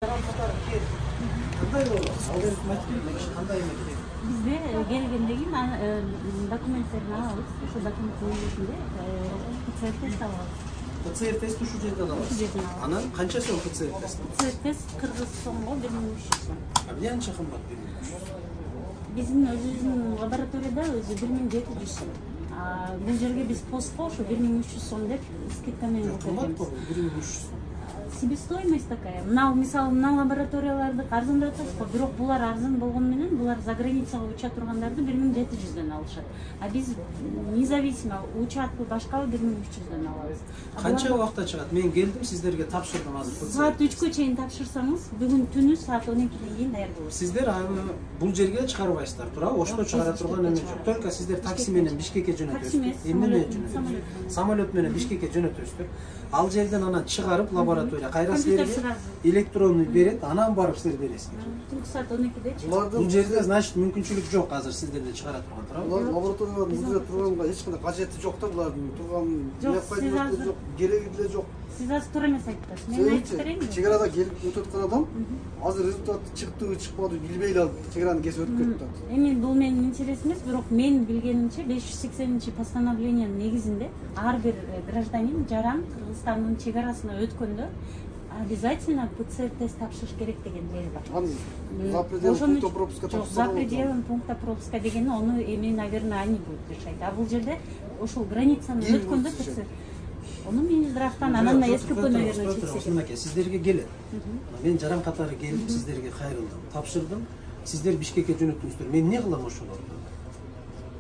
Bizde gelgendeki dokumentlerini alırız. Şu dokumentlerin içinde PCR test alırız. PCR testi şu yerden alırız. Ana kança so'm PCR test? PCR test Kırgızstan'da 1300 so'm. Ne ancha qimmat 1300? Bizim özümüzün laboratoriyada özü 1700 so'm. Bu yerge biz postga şu 1300 so'm deb skидкамен Qimmat bu 1300 so'm. Себестоимость такая. Мисалы мына лабораторияларды арзандатат, бирок булар арзан болгону менен булар за границага уча тургандарды 1700дөн алышат. А биз независимо учатпы башкабы 1300дөн алабыз. Канча убакта чыгат? Мен келдим, сиздерге тапшырдым азыр. Саат 3кө чейин тапшырсаңыз, бүгүн түнү саат 12ге чейин даяр болот. Сиздер бул жерге чыгарбайсыздар, туурабы? Ошто чыгара турган эме жок. Только сиздер такси менен Бишкекке жөнөтөсүздөр. Эмне менен жөнөтөсүздөр? Самолет менен Бишкекке жөнөтөсүздөр. Ал жерден анан чыгарып лаборатория кайра силерге электронный берет, анан барып силер бересиздер. Түнкү саат 12де чыгат. Бул жерде значит мүмкүнчүлүк жок азыр сиздерден чыгара турган, туурабы? Булар лабораториялардын бул жерде турганга эч кандай кажети жок да, булардын турган необходимости жок, кереги деле жок. Siz az turu emес айтып мен айтып берейин. Чегарада келип өтүп аткан адам азыр результат чыктыбы чыкпадыбы билбей эле чегараны кесип өтүп кетти. Эми бул менин интерес эмес, бирок мен билгенимче 580-постановлениянын негизинде ар бир гражданин жаран Кыргызстандын чегарасына өткөндө обязательно ПЦР тест тапшырыш керек деген мери бар. За пределом пункта пропуска тапшырса. За пределом пункта пропуска дегени оны эми, наверное, они будут решать. А бул жерде ошол границаны өткөндө ПЦР Onu Минздравтан, анан СКП, наверное, тексерет. Сиздерге келет. Мен жаран катары келип, сиздерге кайрылдым, тапшырдым. Сиздер Бишкекке жөнөттүңүздөр. Мен не кылам ошолорду?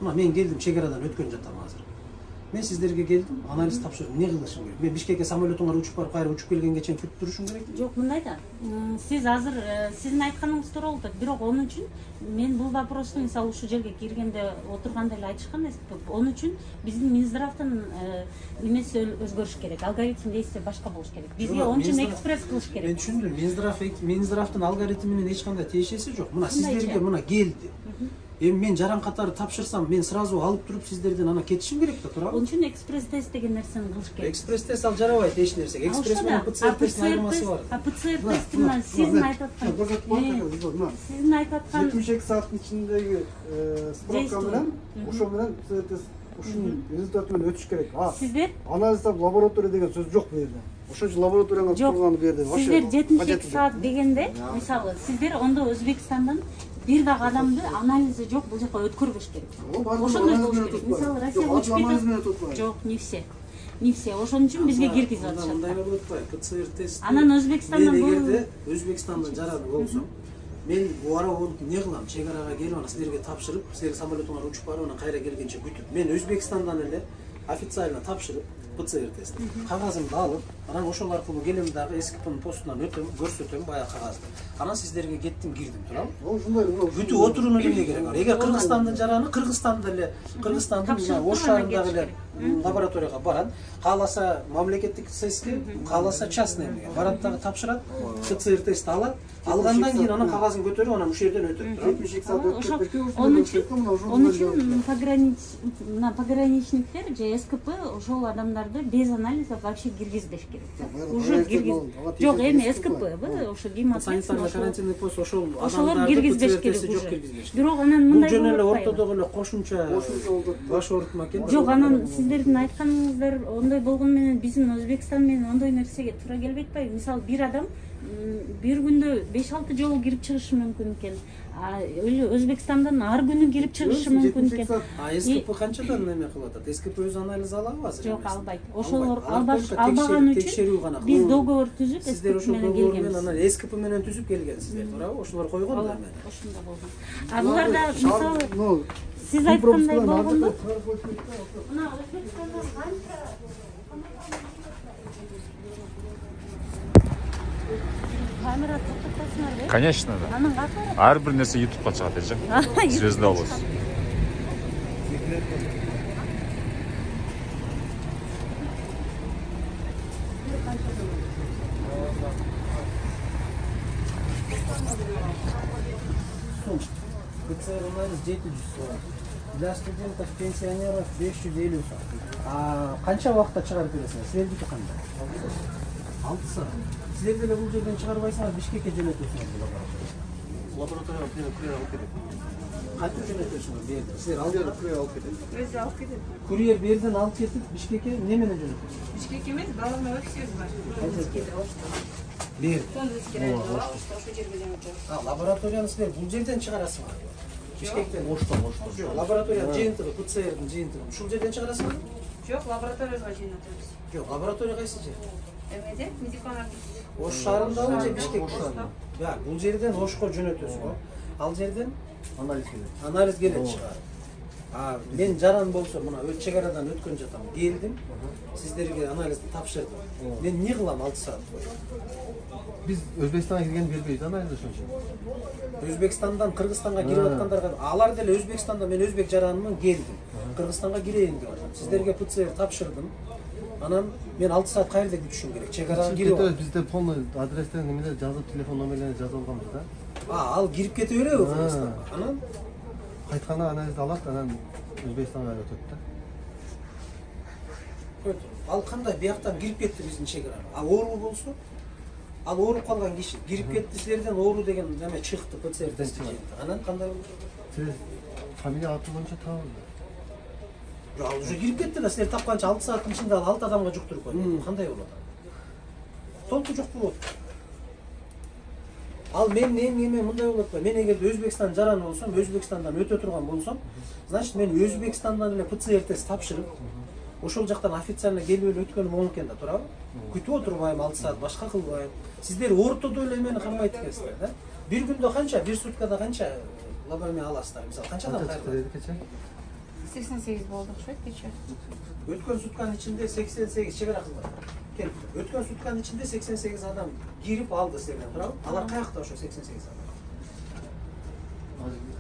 Мен келдим, чегарадан өткөн жатам азыр. Мен сиздерге келдим, анализ тапшырдым. Не кылышым керек? Мен Бишкекке самолетуңар учуп барып, кайра учуп келгенге чейин күтүп турушум керек? Жок, мындай да. Сиз азыр сиздин айтканыңыз туура болот. Бирок onun үчүн мен бул вопросту мисалы ушул жерге киргенде отурганда эле айтышкан эсмин. Onun үчүн биздин Минздравтын эмеси өзгөрүш керек. Алгоритм действия башка болуш керек. Бизге onun үчүн экспресс кылыш керек. Мен түшүндүм. Минздравтын алгоритми менен эч кандай тиешеси жок. Мына сиздерге мына келди. Эми мен жаран катары тапшырсам, мен сразу алып туруп сиздерден ана кетишим керек да, туурабы? Onun үчүн экспресс тест деген нерсени кылыш керек. Экспресс тест ал жарабайт эч нерсеге. Экспресс менен ПЦР тесттин айырмасы бар. ПЦР тестин сиздин айтып аткан 72 сааттын ичиндеги справка менен ошо менен ПЦР тест ушунун результаты менен өтүш керек. Сиздер анализ лаборатория деген сөз жок бу жерде. Ошо лабораторияга турган бу жерде. Сиздер 72 саат дегенде, мисалы, сиздер ондо Өзбекстандан бир дагы адамды анализи жок бул жака өткөрбөш керек. Ошондой болуш керек. Мисалы, Россия учпайт. Жок, не все. Не все. Ошон үчүн бизге киргизип атышат. Мындай болуп атпайбы? ПЦР тест. Анан Өзбекстандан бул эгерде Өзбекстандан жараны болсо, мен буара болуп не кылам? Чегарага келип, ана силерге тапшырып, силер самолетуңар учуп барып, анан кайра келгенче күтүп, мен Өзбекстандан эле официально тапшырып, ПЦР тест. Кагазымды алып, анан ошол аркылуу келем дагы СКПнын постунан өтөм, көрсөтөм баягы кагазды. Анан сиздерге кеттим, кирдим, туурабы? Ошондой бүтүп отурууну эмне керек бар? Эгер Кыргызстандын жараны Кыргызстанда эле, Кыргызстандын Ош шаарындагы эле лабораторияга барат, кааласа мамлекеттик ССК, кааласа частный эмеге барат дагы тапшырат, ПЦР тест алат, алгандан кийин анан кагазын көтөрүп, анан ушул жерден өтөт, туурабы? Onun үчүн пограничниктер же СКП ошол адамдарды без анализа вообще киргизбеш керек. Уже киргиз. Жок, эми СКП, ошо гематоз. Санитарный карантинный пост ошол адамдарды киргизбеш керек уже. Бирок анан мындай болуп эле ортодогу эле кошумча баш оорутма экен. Жок, анан сиздердин айтканыңыздар ондой болгону менен биздин Өзбекстан менен ондой нерсеге туура келбей атпайбы? Мисалы, бир адам бир күндө 5-6 жолу кирип чыгышы мүмкүн экен. Өзбекстандан ар күнү кирип чыгышы мүмкүн экен. СКП канчадан эме кылып атат? СКП өз анализ алабы азыр? Жок, албайт. Ошолор албаган үчүн биз договор түзүп СКП менен келгенбиз. Анан СКП менен түзүп келгенсиздер, туурабы? Ошолор койгон да эме. Ошондо болгон. А буларда мисалы сиз айткандай болгондо мына Өзбекстандан канча камера токтотосуңар, Конечно, да. анын каты Ар бир нерсе YouTubeга чыгат эже. Связьда болосуз. ПЦР анализ 700 сом. Для студентов, пенсионеров 550 сом. Канча убакытта чыгарып бересиңер? Силердики кандай? 6 saat. Силер деле бул жерден чыгарбайсыңар, Бишкекке жөнөтөсүңөр бул лабораторияга курьер алып кетет. Кантип жөнөтөсүңөр берди? Силер алып курьер алып кетет. Өзү алып кетет. Курьер берден алып кетип Бишкекке эмне менен жөнөтөсүңөр? Бишкек эмес, баламда офисибиз бар. Бишкекте Ошто. Бер. Ошто ошол жерге жөнөтөбүз. Лабораторияны силер бул жерден чыгарасыңар. Бишкектен. Ошто. Жок, лабораториянын жыйынтыгы, ПЦРдин жыйынтыгы ушул жерден чыгарасыңар? Жок, лабораторияга жөнөтөбүз. Жок, лаборатория кайсы жер? Эмеде? Медикалар. Ош шаарындабы же Бишкекте? Я, бул жерден Ошко жөнөтөсүз го. Ал жерден Анализ келет. анализ келет чыгар. Мен жаран болсо мына чек арадан өткөн жатам. Келдим. Сиздерге анализди тапшырдым. Мен эмне кылам 6 саат бою? Биз Өзбекстанга кирген бербейбиз анализ ошончо. Өзбекстандан Кыргызстанга кирип аткандарга алар деле Өзбекстанда мен өзбек жаранмын келдим. Кыргызстанга кирейин деп атам. Сиздерге ПЦР тапшырдым. Анан мен 6 саат кайерде күтүшүм керек? Чек арага кирип алып. Бизде полный адрестен немелер жазып, телефон номерлерин жазып алганбыз да. Ал кирип кете береби Кыргызстанга? Анан Кайтканда анализди алат, анан Өзбекстанга өтөт да. ал кандай бияктан кирип кетти биздин чек арага? Ал оору болсо, ал ооруп калган киши кирип кетти, силерден оору деген неме чыкты, ПЦР тести чыкты. Анан кандай болду? Сиз фамилия аты боюнча табыңыз. Ал уже кирип кетти да, силер тапканча 6 сааттын ичинде ал 6 адамга жуктуруп койду. Кандай болот? Толку жок болот. Ал мен эме мындай болот да. Мен эгерде Өзбекстан жараны болсом, Өзбекстандан өтө турган болсом, значит мен Өзбекстандан эле ПЦР тест тапшырып, ошол жактан официально келип эле өткөнүм оң экен да, туурабы? Күтүп отурбайм 6 саат, башка кылбайм. Сиздер ортодо эле мени кармайт экенсиздер да. Бир күндө канча, бир суткада канча лаборатория аласыздар? Мисалы канчадан кайрылат? 88 болду окшойт кече. Өткөн сутканын ичинде 88 чек ара кызмат. Келип, өткөн сутканын ичинде 88 адам кирип алды силерден, туурабы? Алар каякта ошо 88 адам?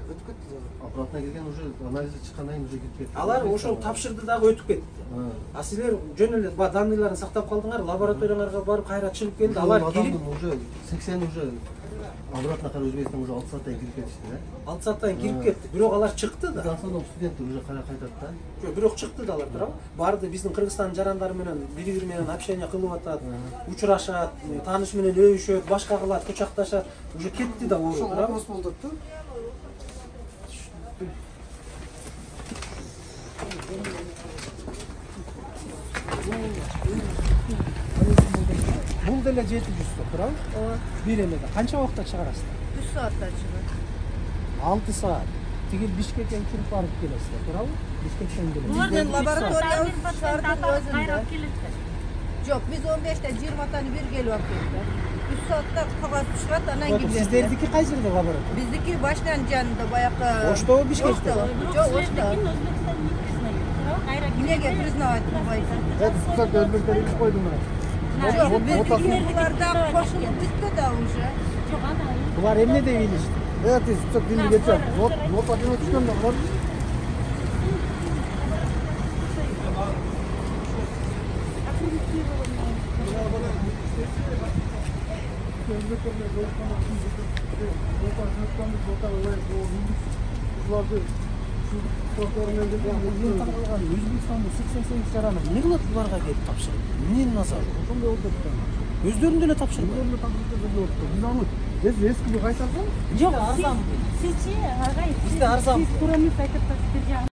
Өтүп кетти. Аппаратына келген уже анализи чыккандан кийин уже кетип кетти. Алар ошол тапшырды дагы өтүп кетти. А силер жөн эле данныйларын сактап калдыңар, лабораторияңарга барып кайра чыгып келди. Алар кирип уже 80 уже обратно кайра Өзбекстанга уже 6 сааттан кирип кетишти да. 6 сааттан кирип кетти. Бирок алар чыкты да. Казакстандын студенти уже кайра кайтат да. Жок, бирок чыкты да алар, туурабы? Барды биздин Кыргызстан жарандары менен бири-бири менен общение кылып атат, учурашат, тааныш менен өбүшөт, башка кылат, кучакташат. Уже кетти да оору, туурабы? Вопрос болду да. Бул деле 700 сом, туурабы? Ооба. Бир эмеде канча убакытта чыгарасыздар? 3 саатта чыгат. 6 саат. Тигил Бишкекке кирип барып келесиздер, туурабы? Бишкектен келесиз. Биздин лаборатория шаардын өзүндө. Кайрап келет. Жок, биз 15-те 20-таны бир келип алып келдик. 3 саатта кагаз түшүрөт, анан кийин берди. Сиздердики кай жерде лаборатория? Биздики башканын жанында баягы. Оштобу, Бишкекте? Жок, Ошто. Эмнеге признавать кылбайсың? Список Өзбектер илип койду мына. Жок, биздикилер да кошулуп түштү да уже. Жок, ана. Булар эмне деп илишти? Список билди кетсе. Вот атына түшкөн да бар. Өзбекстандын 88 жараны эмне кылат буларга келип тапшырып? Эмненин назары? Ошондой болуп кетти. Өздөрүн деле тапшырбайбы? Биз аны эски кайтарсаң Жок, сизчи, агай, Бизде арзан. сиз туура эмес айтып атасыздар.